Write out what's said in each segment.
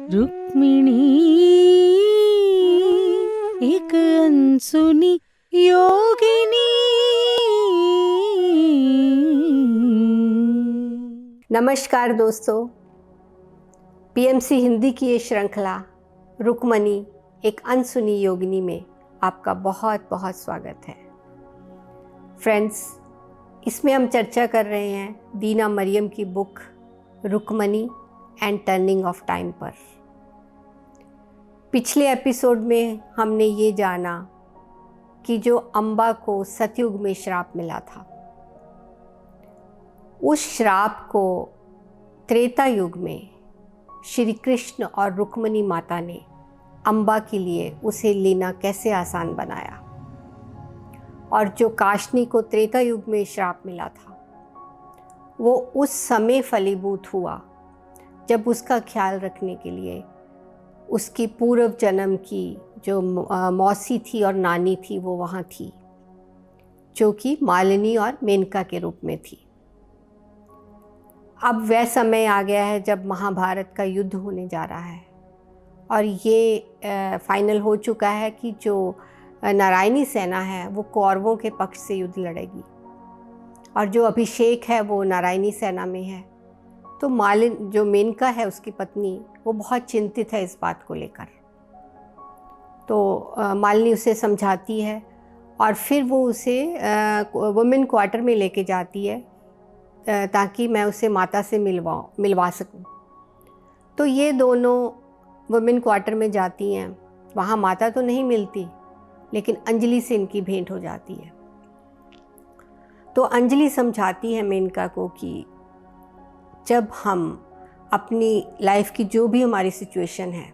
रुक्मिणी एक अनसुनी योगिनी। नमस्कार दोस्तों, पीएमसी हिंदी की ये श्रृंखला रुक्मिणी एक अनसुनी योगिनी में आपका बहुत बहुत स्वागत है। फ्रेंड्स, इसमें हम चर्चा कर रहे हैं दीना मरियम की book Rukmini and turning of time पर। पिछले एपिसोड में हमने ये जाना कि जो अम्बा को सतयुग में श्राप मिला था, उस श्राप को त्रेता युग में श्री कृष्ण और रुक्मिणी माता ने अम्बा के लिए उसे लेना कैसे आसान बनाया, और जो काशनी को त्रेता युग में श्राप मिला था वो उस समय फलीभूत हुआ जब उसका ख्याल रखने के लिए उसकी पूर्व जन्म की जो मौसी थी और नानी थी वो वहाँ थी, जो कि मालिनी और मेनका के रूप में थी। अब वह समय आ गया है जब महाभारत का युद्ध होने जा रहा है और ये फाइनल हो चुका है कि जो नारायणी सेना है वो कौरवों के पक्ष से युद्ध लड़ेगी और जो अभिषेक है वो नारायणी सेना में है। तो मालिन जो मेनका है उसकी पत्नी, वो बहुत चिंतित है इस बात को लेकर। तो मालिनी उसे समझाती है और फिर वो उसे वुमेन क्वार्टर में लेके जाती है ताकि मैं उसे माता से मिलवा सकूं। तो ये दोनों वुमेन क्वार्टर में जाती हैं। वहाँ माता तो नहीं मिलती, लेकिन अंजलि से इनकी भेंट हो जाती है। तो अंजलि समझाती है मेनका को कि जब हम अपनी लाइफ की जो भी हमारी सिचुएशन है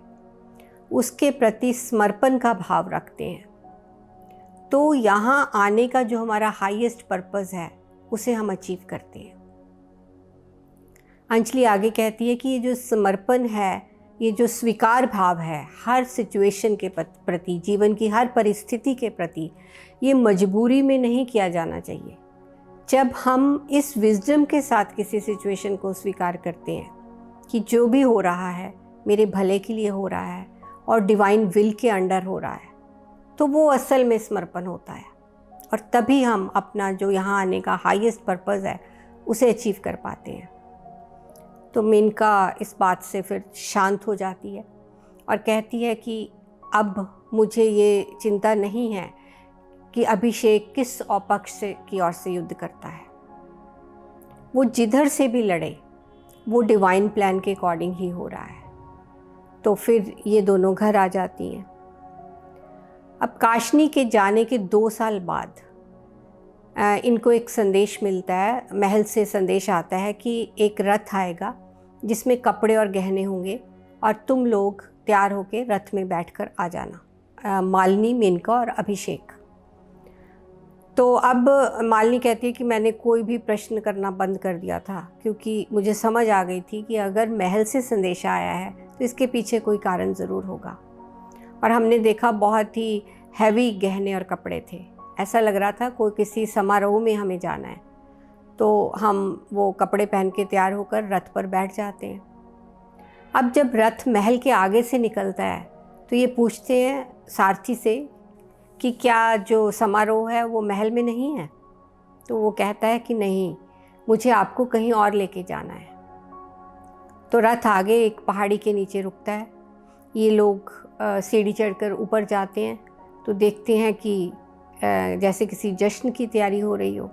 उसके प्रति समर्पण का भाव रखते हैं तो यहाँ आने का जो हमारा हाईएस्ट पर्पस है उसे हम अचीव करते हैं। अंजलि आगे कहती है कि ये जो समर्पण है, ये जो स्वीकार भाव है हर सिचुएशन के प्रति, जीवन की हर परिस्थिति के प्रति, ये मजबूरी में नहीं किया जाना चाहिए। जब हम इस विजडम के साथ किसी सिचुएशन को स्वीकार करते हैं कि जो भी हो रहा है मेरे भले के लिए हो रहा है और डिवाइन विल के अंडर हो रहा है, तो वो असल में समर्पण होता है और तभी हम अपना जो यहाँ आने का हाईएस्ट पर्पस है उसे अचीव कर पाते हैं। तो मेनका इस बात से फिर शांत हो जाती है और कहती है कि अब मुझे ये चिंता नहीं है कि अभिषेक किस पक्ष से की ओर से युद्ध करता है। वो जिधर से भी लड़े वो डिवाइन प्लान के अकॉर्डिंग ही हो रहा है। तो फिर ये दोनों घर आ जाती हैं। अब काशनी के जाने के 2 साल बाद इनको एक संदेश मिलता है, महल से संदेश आता है कि एक रथ आएगा जिसमें कपड़े और गहने होंगे और तुम लोग तैयार होकर रथ में बैठकर आ जाना, मालिनी, मेनका और अभिषेक। तो अब मालिनी कहती है कि मैंने कोई भी प्रश्न करना बंद कर दिया था क्योंकि मुझे समझ आ गई थी कि अगर महल से संदेश आया है तो इसके पीछे कोई कारण ज़रूर होगा। और हमने देखा बहुत ही हैवी गहने और कपड़े थे, ऐसा लग रहा था कोई किसी समारोह में हमें जाना है। तो हम वो कपड़े पहन के तैयार होकर रथ पर बैठ जाते हैं। अब जब रथ महल के आगे से निकलता है तो ये पूछते हैं सारथी से कि क्या जो समारोह है वो महल में नहीं है। तो वो कहता है कि नहीं, मुझे आपको कहीं और लेके जाना है। तो रथ आगे एक पहाड़ी के नीचे रुकता है। ये लोग सीढ़ी चढ़कर ऊपर जाते हैं तो देखते हैं कि जैसे किसी जश्न की तैयारी हो रही हो।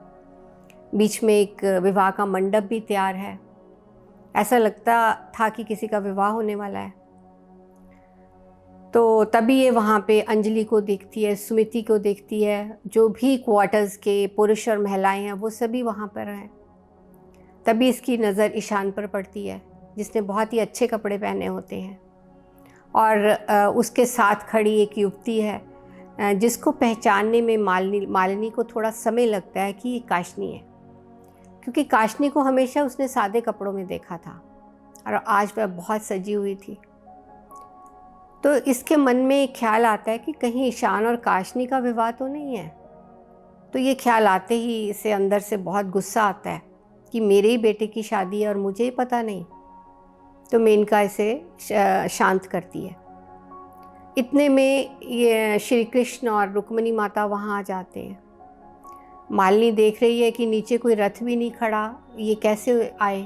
बीच में एक विवाह का मंडप भी तैयार है, ऐसा लगता था कि किसी का विवाह होने वाला है। तो तभी ये वहाँ पे अंजलि को देखती है, सुमिति को देखती है, जो भी क्वार्टर्स के पुरुष और महिलाएं हैं वो सभी वहाँ पर हैं। तभी इसकी नज़र ईशान पर पड़ती है जिसने बहुत ही अच्छे कपड़े पहने होते हैं और उसके साथ खड़ी एक युवती है जिसको पहचानने में मालिनी को थोड़ा समय लगता है कि ये काशनी है, क्योंकि काशनी को हमेशा उसने सादे कपड़ों में देखा था और आज वह बहुत सजी हुई थी। तो इसके मन में एक ख्याल आता है कि कहीं ईशान और काशनी का विवाह तो नहीं है। तो ये ख्याल आते ही इसे अंदर से बहुत गुस्सा आता है कि मेरे ही बेटे की शादी है और मुझे ही पता नहीं। तो मेनका इसे शांत करती है। इतने में ये श्री कृष्ण और रुक्मिणी माता वहाँ आ जाते हैं। मालिनी देख रही है कि नीचे कोई रथ भी नहीं खड़ा, ये कैसे आए।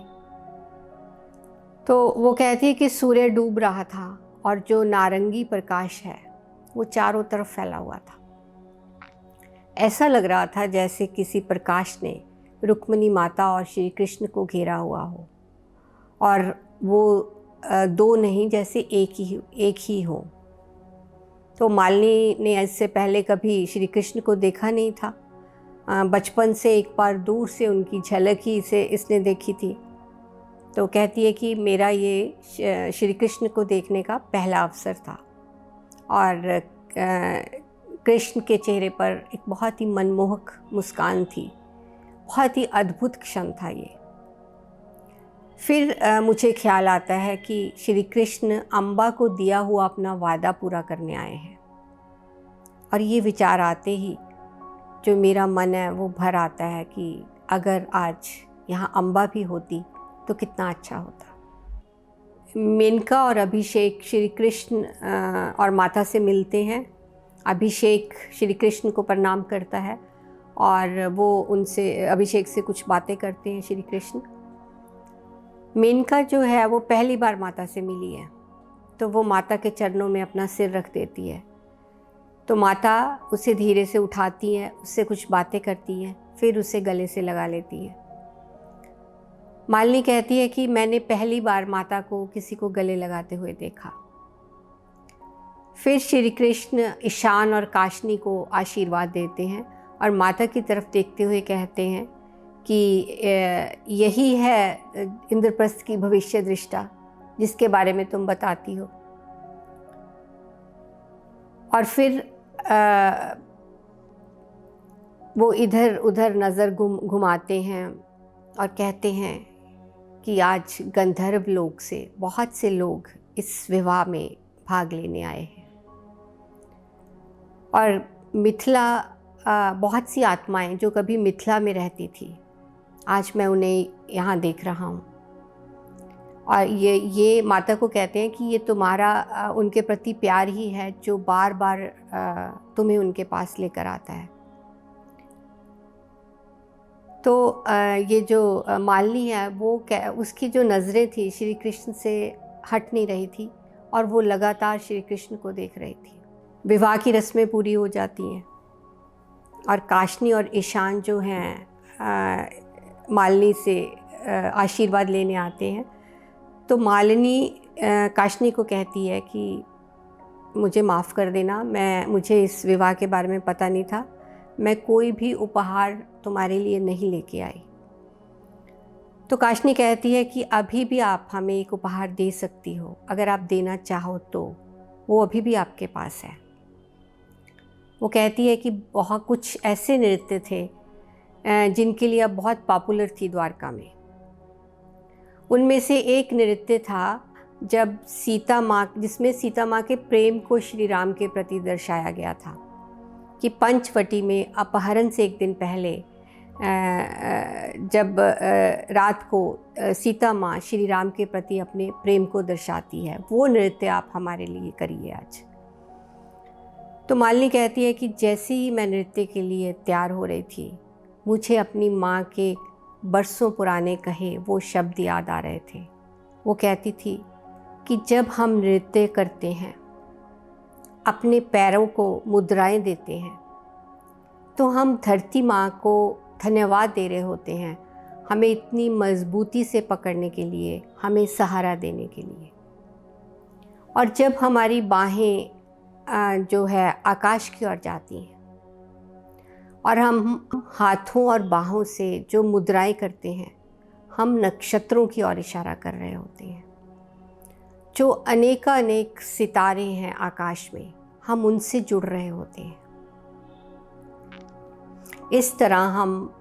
तो वो कहती है कि सूर्य डूब रहा था और जो नारंगी प्रकाश है वो चारों तरफ फैला हुआ था। ऐसा लग रहा था जैसे किसी प्रकाश ने रुक्मिणी माता और श्री कृष्ण को घेरा हुआ हो, और वो दो नहीं, जैसे एक ही हो। तो मालिनी ने इससे पहले कभी श्री कृष्ण को देखा नहीं था। बचपन से एक बार दूर से उनकी झलक ही इसने देखी थी। तो कहती है कि मेरा ये श्री कृष्ण को देखने का पहला अवसर था, और कृष्ण के चेहरे पर एक बहुत ही मनमोहक मुस्कान थी। बहुत ही अद्भुत क्षण था ये। फिर मुझे ख्याल आता है कि श्री कृष्ण अम्बा को दिया हुआ अपना वादा पूरा करने आए हैं, और ये विचार आते ही जो मेरा मन है वो भर आता है कि अगर आज यहाँ अम्बा भी होती तो कितना अच्छा होता। मेनका और अभिषेक श्री कृष्ण और माता से मिलते हैं। अभिषेक श्री कृष्ण को प्रणाम करता है और वो अभिषेक से कुछ बातें करते हैं श्री कृष्ण। मेनका जो है वो पहली बार माता से मिली है, तो वो माता के चरणों में अपना सिर रख देती है। तो माता उसे धीरे से उठाती है, उससे कुछ बातें करती हैं, फिर उसे गले से लगा लेती है। मालिनी कहती है कि मैंने पहली बार माता को किसी को गले लगाते हुए देखा। फिर श्री कृष्ण ईशान और काशनी को आशीर्वाद देते हैं और माता की तरफ देखते हुए कहते हैं कि यही है इंद्रप्रस्थ की भविष्य दृष्टा जिसके बारे में तुम बताती हो। और फिर वो इधर उधर नज़र घुमाते हैं और कहते हैं कि आज गंधर्व लोक से बहुत से लोग इस विवाह में भाग लेने आए हैं, और मिथिला बहुत सी आत्माएं जो कभी मिथिला में रहती थी, आज मैं उन्हें यहाँ देख रहा हूँ। और ये माता को कहते हैं कि ये तुम्हारा उनके प्रति प्यार ही है जो बार बार तुम्हें उनके पास लेकर आता है। तो ये जो मालिनी है वो उसकी जो नज़रें थी श्री कृष्ण से हट नहीं रही थी, और वो लगातार श्री कृष्ण को देख रही थी। विवाह की रस्में पूरी हो जाती हैं और काशनी और ईशान जो हैं मालिनी से आशीर्वाद लेने आते हैं। तो मालिनी काशनी को कहती है कि मुझे माफ़ कर देना, मुझे इस विवाह के बारे में पता नहीं था, मैं कोई भी उपहार तुम्हारे लिए नहीं लेके आई। तो काशनी कहती है कि अभी भी आप हमें एक उपहार दे सकती हो, अगर आप देना चाहो तो वो अभी भी आपके पास है। वो कहती है कि बहुत कुछ ऐसे नृत्य थे जिनके लिए अब बहुत पॉपुलर थी द्वारका में। उनमें से एक नृत्य था जब जिसमें सीता माँ के प्रेम को श्री राम के प्रति दर्शाया गया था कि पंचवटी में अपहरण से एक दिन पहले जब रात को सीता माँ श्री राम के प्रति अपने प्रेम को दर्शाती है, वो नृत्य आप हमारे लिए करिए आज। तो मालिनी कहती है कि जैसे ही मैं नृत्य के लिए तैयार हो रही थी, मुझे अपनी माँ के बरसों पुराने कहे वो शब्द याद आ रहे थे। वो कहती थी कि जब हम नृत्य करते हैं, अपने पैरों को मुद्राएं देते हैं, तो हम धरती माँ को धन्यवाद दे रहे होते हैं, हमें इतनी मजबूती से पकड़ने के लिए, हमें सहारा देने के लिए। और जब हमारी बाहें जो है आकाश की ओर जाती हैं और हम हाथों और बाहों से जो मुद्राएं करते हैं, हम नक्षत्रों की ओर इशारा कर रहे होते हैं। जो अनेक सितारे हैं आकाश में, हम उनसे जुड़ रहे होते हैं। इस तरह हम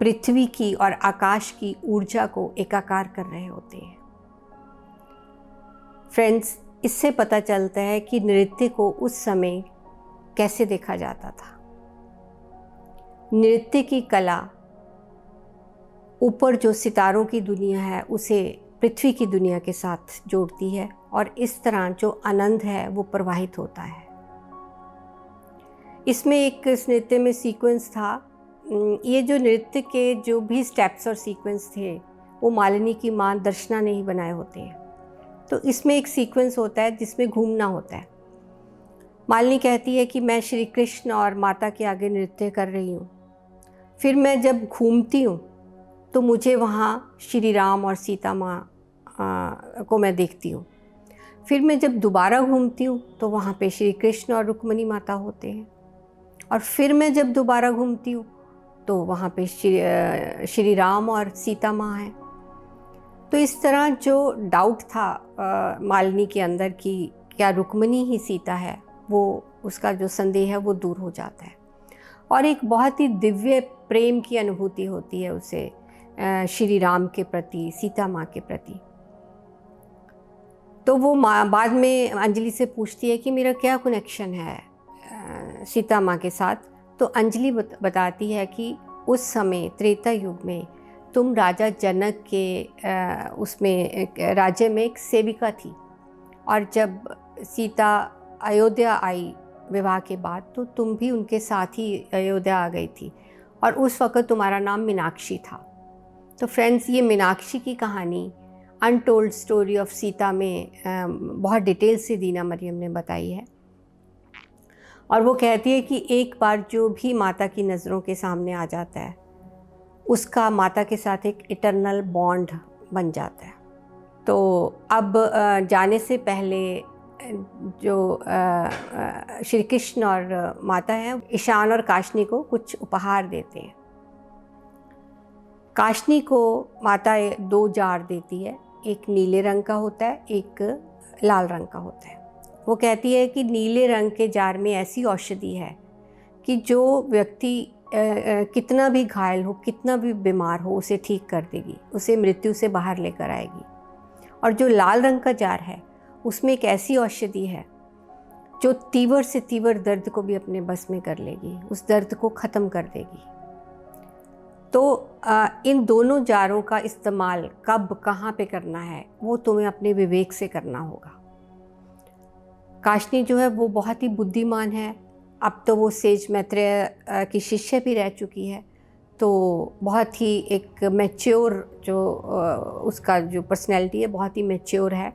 पृथ्वी की और आकाश की ऊर्जा को एकाकार कर रहे होते हैं। फ्रेंड्स, इससे पता चलता है कि नृत्य को उस समय कैसे देखा जाता था। नृत्य की कला ऊपर जो सितारों की दुनिया है उसे पृथ्वी की दुनिया के साथ जोड़ती है और इस तरह जो आनंद है वो प्रवाहित होता है। इसमें एक इस नृत्य में सीक्वेंस था, ये जो नृत्य के जो भी स्टेप्स और सीक्वेंस थे वो मालिनी की माँ दर्शना ने ही बनाए होते हैं। तो इसमें एक सीक्वेंस होता है जिसमें घूमना होता है। मालिनी कहती है कि मैं श्री कृष्ण और माता के आगे नृत्य कर रही हूँ, फिर मैं जब घूमती हूँ तो मुझे वहाँ श्री राम और सीता माँ को मैं देखती हूँ। फिर मैं जब दोबारा घूमती हूँ तो वहाँ पे श्री कृष्ण और रुक्मिणी माता होते हैं, और फिर मैं जब दोबारा घूमती हूँ तो वहाँ पे श्री राम और सीता माँ हैं। तो इस तरह जो डाउट था मालिनी के अंदर कि क्या रुक्मिणी ही सीता है, वो उसका जो संदेह है वो दूर हो जाता है और एक बहुत ही दिव्य प्रेम की अनुभूति होती है उसे श्री राम के प्रति, सीता माँ के प्रति। तो वो बाद में अंजलि से पूछती है कि मेरा क्या कनेक्शन है सीता माँ के साथ। तो अंजलि बताती है कि उस समय त्रेता युग में तुम राजा जनक के उसमें राज्य में एक सेविका थी, और जब सीता अयोध्या आई विवाह के बाद तो तुम भी उनके साथ ही अयोध्या आ गई थी, और उस वक़्त तुम्हारा नाम मीनाक्षी था। तो फ्रेंड्स, ये मीनाक्षी की कहानी अनटोल्ड स्टोरी ऑफ सीता में बहुत डिटेल से दीना मरियम ने बताई है। और वो कहती है कि एक बार जो भी माता की नज़रों के सामने आ जाता है उसका माता के साथ एक इटर्नल बॉन्ड बन जाता है। तो अब जाने से पहले जो श्री कृष्ण और माता हैं ईशान और काशनी को कुछ उपहार देते हैं। काशनी को माता 2 जार देती है, एक नीले रंग का होता है, एक लाल रंग का होता है। वो कहती है कि नीले रंग के जार में ऐसी औषधि है कि जो व्यक्ति कितना भी घायल हो, कितना भी बीमार हो, उसे ठीक कर देगी, उसे मृत्यु से बाहर लेकर आएगी। और जो लाल रंग का जार है उसमें एक ऐसी औषधि है जो तीव्र से तीव्र दर्द को भी अपने बस में कर लेगी, उस दर्द को ख़त्म कर देगी। तो इन दोनों जारों का इस्तेमाल कब कहाँ पे करना है वो तुम्हें अपने विवेक से करना होगा। काशनी जो है वो बहुत ही बुद्धिमान है, अब तो वो सेज मैत्रेय की शिष्य भी रह चुकी है, तो बहुत ही एक मैच्योर जो उसका जो पर्सनैलिटी है बहुत ही मैच्योर है।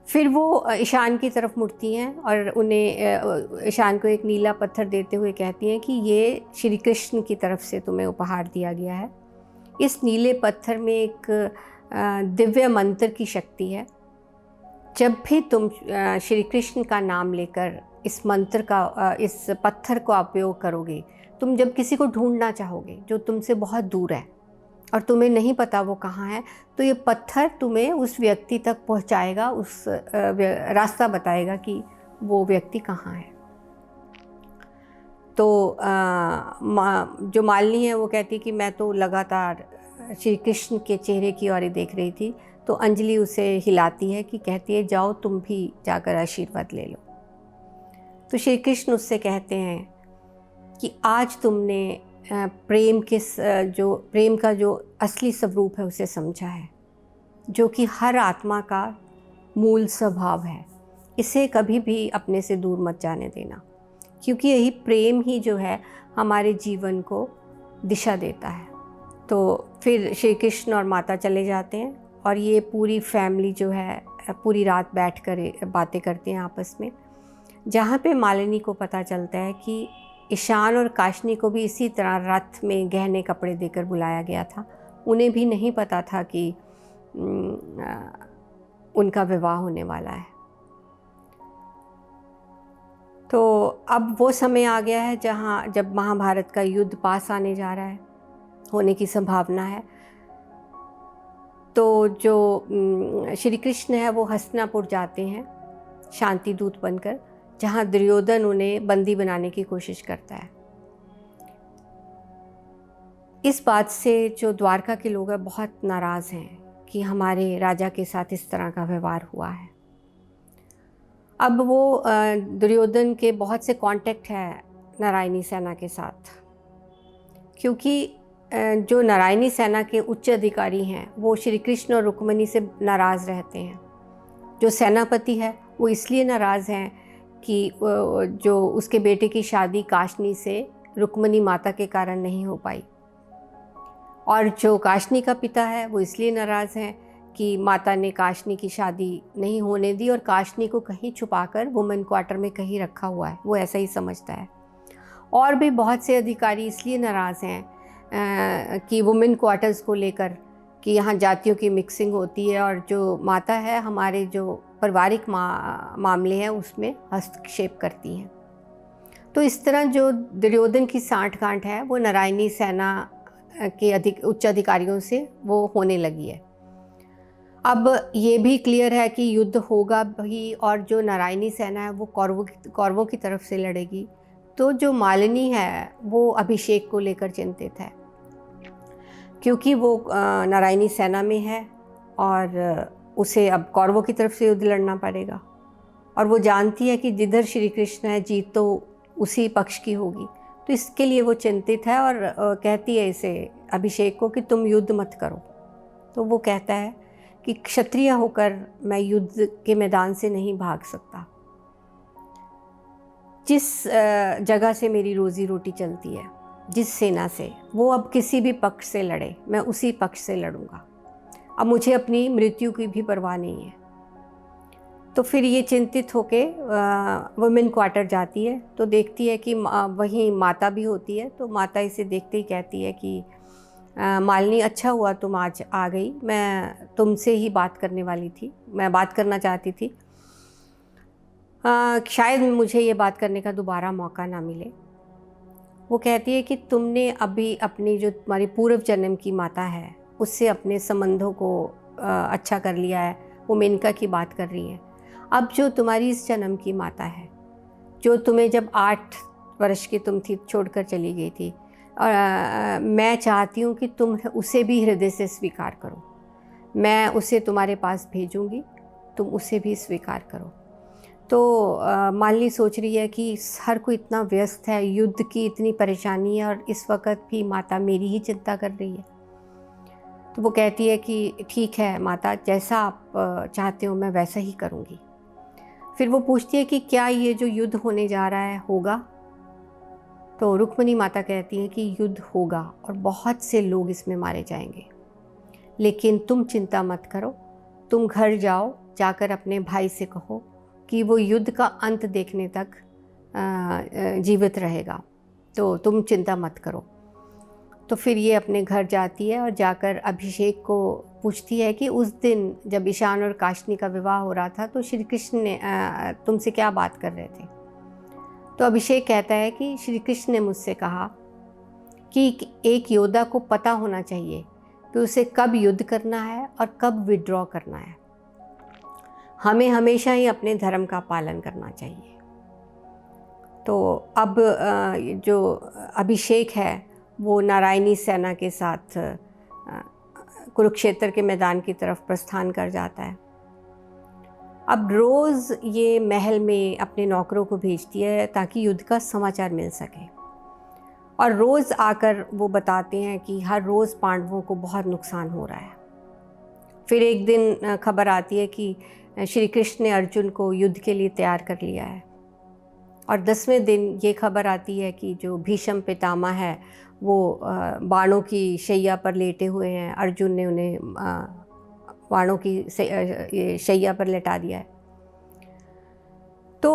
फिर वो ईशान की तरफ मुड़ती हैं और उन्हें ईशान को एक नीला पत्थर देते हुए कहती हैं कि ये श्री कृष्ण की तरफ से तुम्हें उपहार दिया गया है। इस नीले पत्थर में एक दिव्य मंत्र की शक्ति है। जब भी तुम श्री कृष्ण का नाम लेकर इस मंत्र का इस पत्थर का उपयोग करोगे, तुम जब किसी को ढूंढना चाहोगे जो तुमसे बहुत दूर है और तुम्हें नहीं पता वो कहाँ है, तो ये पत्थर तुम्हें उस व्यक्ति तक पहुँचाएगा, उस रास्ता बताएगा कि वो व्यक्ति कहाँ है। तो जो मालिनी है वो कहती कि मैं तो लगातार श्री कृष्ण के चेहरे की ओर ही देख रही थी। तो अंजलि उसे हिलाती है कि कहती है जाओ तुम भी जाकर आशीर्वाद ले लो। तो श्री कृष्ण उससे कहते हैं कि आज तुमने प्रेम का जो असली स्वरूप है उसे समझा है, जो कि हर आत्मा का मूल स्वभाव है। इसे कभी भी अपने से दूर मत जाने देना, क्योंकि यही प्रेम ही जो है हमारे जीवन को दिशा देता है। तो फिर श्री कृष्ण और माता चले जाते हैं और ये पूरी फैमिली जो है पूरी रात बैठ कर बातें करते हैं आपस में, जहाँ पे मालिनी को पता चलता है कि ईशान और काशनी को भी इसी तरह रथ में गहने कपड़े देकर बुलाया गया था। उन्हें भी नहीं पता था कि उनका विवाह होने वाला है। तो अब वो समय आ गया है जब महाभारत का युद्ध पास आने जा रहा है, होने की संभावना है। तो जो श्री कृष्ण है वो हस्तिनापुर जाते हैं शांति दूत बनकर, जहाँ दुर्योधन उन्हें बंदी बनाने की कोशिश करता है। इस बात से जो द्वारका के लोग हैं बहुत नाराज़ हैं कि हमारे राजा के साथ इस तरह का व्यवहार हुआ है। अब वो दुर्योधन के बहुत से कांटेक्ट हैं नारायणी सेना के साथ, क्योंकि जो नारायणी सेना के उच्च अधिकारी हैं वो श्री कृष्ण और रुक्मिणी से नाराज़ रहते हैं। जो सेनापति है वो इसलिए नाराज़ हैं कि जो उसके बेटे की शादी काशनी से रुक्मिणी माता के कारण नहीं हो पाई, और जो काशनी का पिता है वो इसलिए नाराज़ हैं कि माता ने काशनी की शादी नहीं होने दी और काशनी को कहीं छुपाकर वुमेन क्वार्टर में कहीं रखा हुआ है, वो ऐसा ही समझता है। और भी बहुत से अधिकारी इसलिए नाराज़ हैं कि वुमेन क्वार्टर्स को लेकर कि यहाँ जातियों की मिक्सिंग होती है और जो माता है हमारे जो पारिवारिक मामले हैं उसमें हस्तक्षेप करती हैं। तो इस तरह जो दुर्योधन की सांठ-गांठ है वो नारायणी सेना के उच्च अधिकारियों से वो होने लगी है। अब ये भी क्लियर है कि युद्ध होगा भी, और जो नारायणी सेना है वो कौरवों की तरफ से लड़ेगी। तो जो मालिनी है वो अभिषेक को लेकर चिंतित है, क्योंकि वो नारायणी सेना में है और उसे अब कौरवों की तरफ से युद्ध लड़ना पड़ेगा, और वो जानती है कि जिधर श्री कृष्ण है जीत तो उसी पक्ष की होगी। तो इसके लिए वो चिंतित है और कहती है इसे अभिषेक को कि तुम युद्ध मत करो। तो वो कहता है कि क्षत्रिय होकर मैं युद्ध के मैदान से नहीं भाग सकता। जिस जगह से मेरी रोज़ी रोटी चलती है, जिस सेना से, वो अब किसी भी पक्ष से लड़े, मैं उसी पक्ष से लड़ूंगा। अब मुझे अपनी मृत्यु की भी परवाह नहीं है। तो फिर ये चिंतित होके वुमेन क्वार्टर जाती है, तो देखती है कि वहीं माता भी होती है। तो माता इसे देखते ही कहती है कि मालिनी, अच्छा हुआ तुम आज आ गई, मैं तुमसे ही बात करने वाली थी, मैं बात करना चाहती थी। शायद मुझे ये बात करने का दोबारा मौका ना मिले। वो कहती है कि तुमने अभी अपनी जो तुम्हारी पूर्व जन्म की माता है उससे अपने संबंधों को अच्छा कर लिया है, वो मेनका की बात कर रही है। अब जो तुम्हारी इस जन्म की माता है, जो तुम्हें जब 8 वर्ष की तुम थी छोड़कर चली गई थी, और मैं चाहती हूँ कि तुम उसे भी हृदय से स्वीकार करो। मैं उसे तुम्हारे पास भेजूँगी, तुम उसे भी स्वीकार करो। तो मालिनी सोच रही है कि हर कोई इतना व्यस्त है, युद्ध की इतनी परेशानी है, और इस वक्त भी माता मेरी ही चिंता कर रही है। तो वो कहती है कि ठीक है माता, जैसा आप चाहते हो मैं वैसा ही करूँगी। फिर वो पूछती है कि क्या ये जो युद्ध होने जा रहा है होगा? तो रुक्मिणी माता कहती है कि युद्ध होगा और बहुत से लोग इसमें मारे जाएंगे, लेकिन तुम चिंता मत करो। तुम घर जाओ, जाकर अपने भाई से कहो कि वो युद्ध का अंत देखने तक जीवित रहेगा, तो तुम चिंता मत करो। तो फिर ये अपने घर जाती है और जाकर अभिषेक को पूछती है कि उस दिन जब ईशान और काशनी का विवाह हो रहा था तो श्री कृष्ण ने तुमसे क्या बात कर रहे थे? तो अभिषेक कहता है कि श्री कृष्ण ने मुझसे कहा कि एक योद्धा को पता होना चाहिए कि उसे कब युद्ध करना है और कब विड्रॉ करना है। हमें हमेशा ही अपने धर्म का पालन करना चाहिए। तो अब जो अभिषेक है वो नारायणी सेना के साथ कुरुक्षेत्र के मैदान की तरफ प्रस्थान कर जाता है। अब रोज़ ये महल में अपने नौकरों को भेजती है ताकि युद्ध का समाचार मिल सके, और रोज़ आकर वो बताते हैं कि हर रोज़ पांडवों को बहुत नुकसान हो रहा है। फिर एक दिन खबर आती है कि श्री कृष्ण ने अर्जुन को युद्ध के लिए तैयार कर लिया है, और 10वें दिन ये खबर आती है कि जो भीष्म पितामह है वो बाणों की शैया पर लेटे हुए हैं। अर्जुन ने उन्हें बाणों की शैया पर लेटा दिया है। तो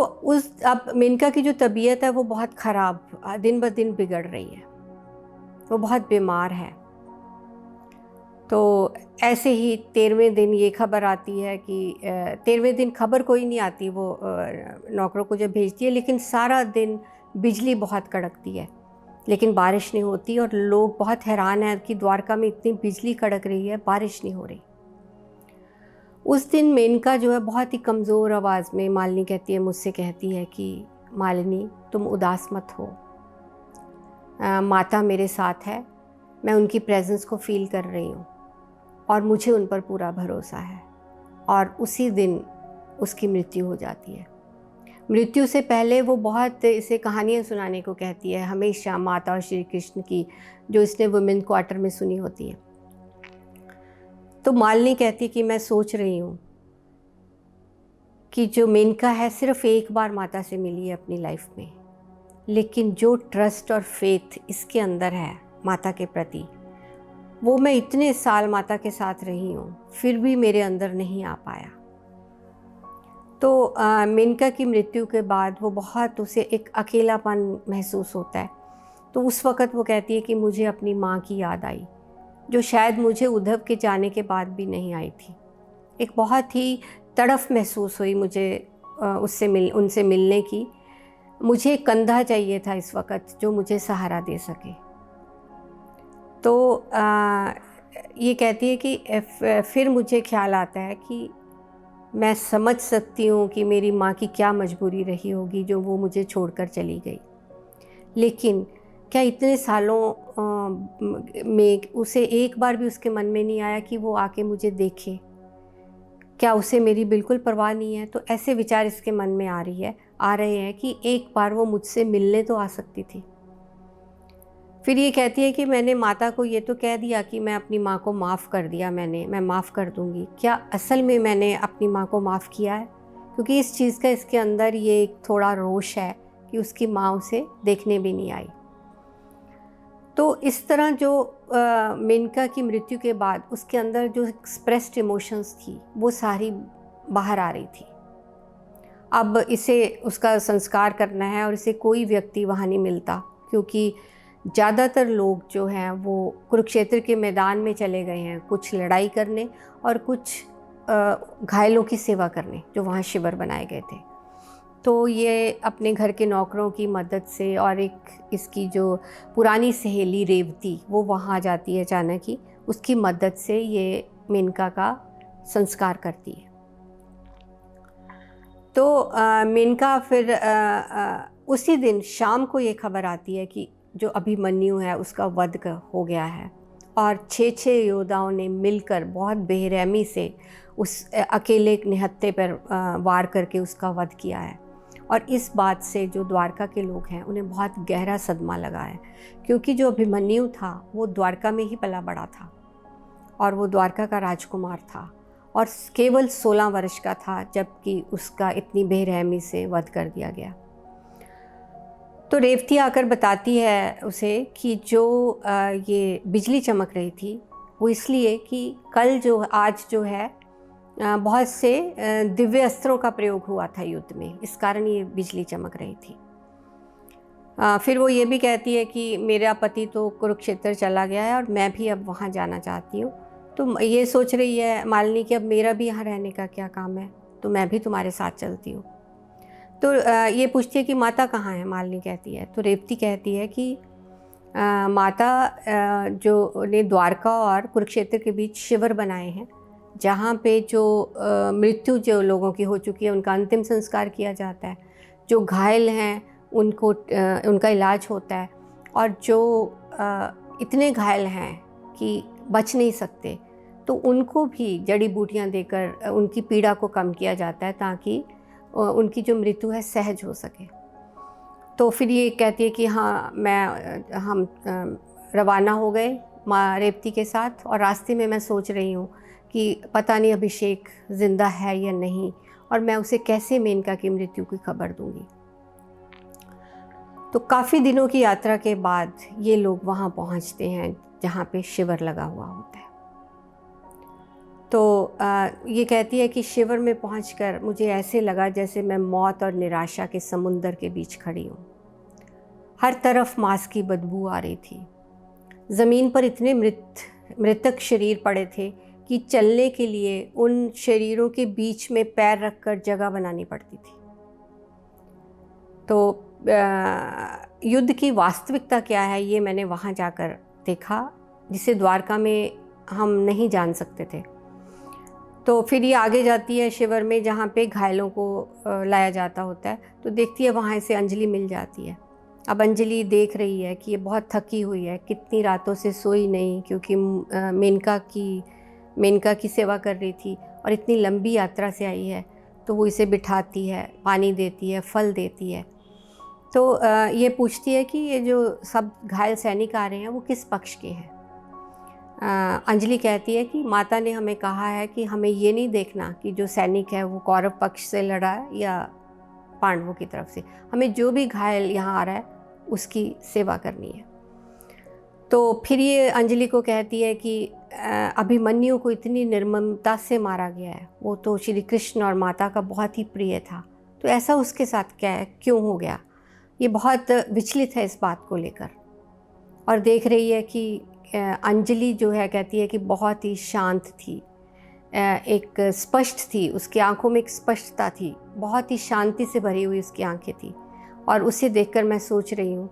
अब मेनका की जो तबीयत है वो बहुत ख़राब, दिन ब दिन बिगड़ रही है, वो बहुत बीमार है। तो ऐसे ही 13वें दिन ये खबर आती है कि 13वें दिन खबर कोई नहीं आती, वो नौकरों को जब भेजती है, लेकिन सारा दिन बिजली बहुत कड़कती है लेकिन बारिश नहीं होती, और लोग बहुत हैरान हैं कि द्वारका में इतनी बिजली कड़क रही है, बारिश नहीं हो रही। उस दिन मेनका जो है बहुत ही कमज़ोर आवाज़ में मालिनी कहती है, मुझसे कहती है कि मालिनी तुम उदास मत हो, माता मेरे साथ है, मैं उनकी प्रेजेंस को फील कर रही हूँ और मुझे उन पर पूरा भरोसा है। और उसी दिन उसकी मृत्यु हो जाती है। मृत्यु से पहले वो बहुत इसे कहानियाँ सुनाने को कहती है हमेशा, माता और श्री कृष्ण की, जो इसने वुमेन क्वार्टर में सुनी होती है। तो मालिनी कहती है कि मैं सोच रही हूँ कि जो मेनका है सिर्फ एक बार माता से मिली है अपनी लाइफ में, लेकिन जो ट्रस्ट और फेथ इसके अंदर है माता के प्रति, वो मैं इतने साल माता के साथ रही हूँ फिर भी मेरे अंदर नहीं आ पाया। तो मेनका की मृत्यु के बाद वो बहुत, उसे एक अकेलापन महसूस होता है। तो उस वक़्त वो कहती है कि मुझे अपनी माँ की याद आई, जो शायद मुझे उद्धव के जाने के बाद भी नहीं आई थी। एक बहुत ही तड़फ महसूस हुई मुझे उनसे मिलने की। मुझे एक कंधा चाहिए था इस वक़्त जो मुझे सहारा दे सके। तो ये कहती है कि फिर मुझे ख्याल आता है कि मैं समझ सकती हूँ कि मेरी माँ की क्या मजबूरी रही होगी जो वो मुझे छोड़कर चली गई, लेकिन क्या इतने सालों में उसे एक बार भी उसके मन में नहीं आया कि वो आके मुझे देखे? क्या उसे मेरी बिल्कुल परवाह नहीं है? तो ऐसे विचार इसके मन में आ रहे हैं कि एक बार वो मुझसे मिलने तो आ सकती थी। फिर ये कहती है कि मैंने माता को ये तो कह दिया कि मैं अपनी माँ को माफ़ कर दिया, मैं माफ़ कर दूँगी। क्या असल में मैंने अपनी माँ को माफ़ किया है? क्योंकि इस चीज़ का इसके अंदर ये एक थोड़ा रोष है कि उसकी माँ उसे देखने भी नहीं आई। तो इस तरह जो मेनका की मृत्यु के बाद उसके अंदर जो एक्सप्रेस्ड इमोशंस थी वो सारी बाहर आ रही थी। अब इसे उसका संस्कार करना है और इसे कोई व्यक्ति वहाँ नहीं मिलता, क्योंकि ज़्यादातर लोग जो हैं वो कुरुक्षेत्र के मैदान में चले गए हैं, कुछ लड़ाई करने और कुछ घायलों की सेवा करने, जो वहाँ शिविर बनाए गए थे। तो ये अपने घर के नौकरों की मदद से और एक इसकी जो पुरानी सहेली रेवती वो वहाँ जाती है अचानक ही, उसकी मदद से ये मेनका का संस्कार करती है। तो मेनका फिर उसी दिन शाम को ये खबर आती है कि जो अभिमन्यु है उसका वध हो गया है और 6 योद्धाओं ने मिलकर बहुत बेरहमी से उस अकेले निहत्थे पर वार करके उसका वध किया है। और इस बात से जो द्वारका के लोग हैं उन्हें बहुत गहरा सदमा लगा है, क्योंकि जो अभिमन्यु था वो द्वारका में ही पला बड़ा था और वो द्वारका का राजकुमार था और केवल 16 वर्ष का था जबकि उसका इतनी बेरहमी से वध कर दिया गया। तो रेवती आकर बताती है उसे कि जो ये बिजली चमक रही थी वो इसलिए कि आज जो है बहुत से दिव्य अस्त्रों का प्रयोग हुआ था युद्ध में, इस कारण ये बिजली चमक रही थी। फिर वो ये भी कहती है कि मेरा पति तो कुरुक्षेत्र चला गया है और मैं भी अब वहाँ जाना चाहती हूँ। तो ये सोच रही है मालिनी कि अब मेरा भी यहाँ रहने का क्या काम है, तो मैं भी तुम्हारे साथ चलती हूँ। तो ये पूछती है कि माता कहाँ है? मालिनी कहती है। तो रेवती कहती है कि माता जो ने द्वारका और कुरुक्षेत्र के बीच शिविर बनाए हैं, जहाँ पे जो मृत्यु जो लोगों की हो चुकी है उनका अंतिम संस्कार किया जाता है, जो घायल हैं उनका इलाज होता है, और जो इतने घायल हैं कि बच नहीं सकते तो उनको भी जड़ी बूटियाँ देकर उनकी पीड़ा को कम किया जाता है ताकि उनकी जो मृत्यु है सहज हो सके। तो फिर ये कहती है कि हाँ हम रवाना हो गए माँ रेवती के साथ, और रास्ते में मैं सोच रही हूँ कि पता नहीं अभिषेक ज़िंदा है या नहीं और मैं उसे कैसे मेनका की मृत्यु की खबर दूँगी। तो काफ़ी दिनों की यात्रा के बाद ये लोग वहाँ पहुँचते हैं जहाँ पे शिविर लगा हुआ होता है। तो ये कहती है कि शिविर में पहुंचकर मुझे ऐसे लगा जैसे मैं मौत और निराशा के समुंदर के बीच खड़ी हूँ। हर तरफ मांस की बदबू आ रही थी। ज़मीन पर इतने मृतक शरीर पड़े थे कि चलने के लिए उन शरीरों के बीच में पैर रखकर जगह बनानी पड़ती थी। तो युद्ध की वास्तविकता क्या है ये मैंने वहाँ जाकर देखा, जिसे द्वारका में हम नहीं जान सकते थे। तो फिर ये आगे जाती है शिविर में जहाँ पे घायलों को लाया जाता होता है। तो देखती है वहाँ से अंजलि मिल जाती है। अब अंजलि देख रही है कि ये बहुत थकी हुई है, कितनी रातों से सोई नहीं, क्योंकि मेनका की सेवा कर रही थी और इतनी लंबी यात्रा से आई है। तो वो इसे बिठाती है, पानी देती है, फल देती है। तो ये पूछती है कि ये जो सब घायल सैनिक आ रहे हैं वो किस पक्ष के हैं। अंजलि कहती है कि माता ने हमें कहा है कि हमें ये नहीं देखना कि जो सैनिक है वो कौरव पक्ष से लड़ा है या पांडवों की तरफ से, हमें जो भी घायल यहाँ आ रहा है उसकी सेवा करनी है। तो फिर ये अंजलि को कहती है कि अभिमन्यु को इतनी निर्ममता से मारा गया है, वो तो श्री कृष्ण और माता का बहुत ही प्रिय था, तो ऐसा उसके साथ क्या है, क्यों हो गया। ये बहुत विचलित है इस बात को लेकर और देख रही है कि अंजलि जो है कहती है कि बहुत ही शांत थी, एक स्पष्ट थी, उसकी आंखों में एक स्पष्टता थी, बहुत ही शांति से भरी हुई उसकी आंखें थी। और उसे देखकर मैं सोच रही हूँ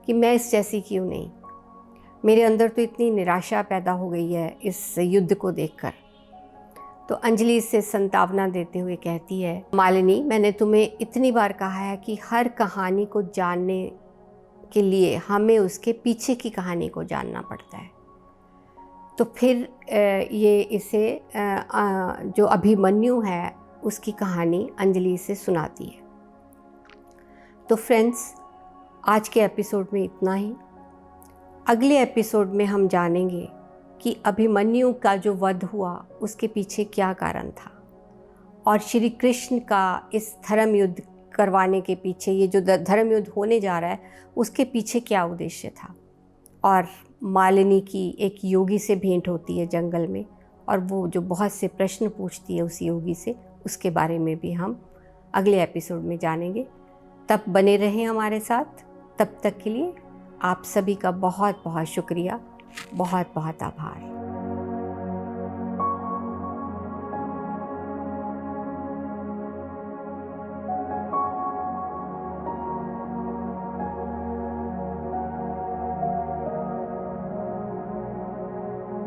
कि मैं इस जैसी क्यों नहीं, मेरे अंदर तो इतनी निराशा पैदा हो गई है इस युद्ध को देखकर। तो अंजलि इससे संतावना देते हुए कहती है, मालिनी, मैंने तुम्हें इतनी बार कहा है कि हर कहानी को जानने के लिए हमें उसके पीछे की कहानी को जानना पड़ता है। तो फिर ये इसे जो अभिमन्यु है उसकी कहानी अंजलि से सुनाती है। तो फ्रेंड्स, आज के एपिसोड में इतना ही। अगले एपिसोड में हम जानेंगे कि अभिमन्यु का जो वध हुआ उसके पीछे क्या कारण था और श्री कृष्ण का इस धर्म युद्ध करवाने के पीछे, ये जो धर्म युद्ध होने जा रहा है उसके पीछे क्या उद्देश्य था। और मालिनी की एक योगी से भेंट होती है जंगल में और वो जो बहुत से प्रश्न पूछती है उस योगी से, उसके बारे में भी हम अगले एपिसोड में जानेंगे। तब बने रहें हमारे साथ। तब तक के लिए आप सभी का बहुत बहुत शुक्रिया, बहुत बहुत आभार।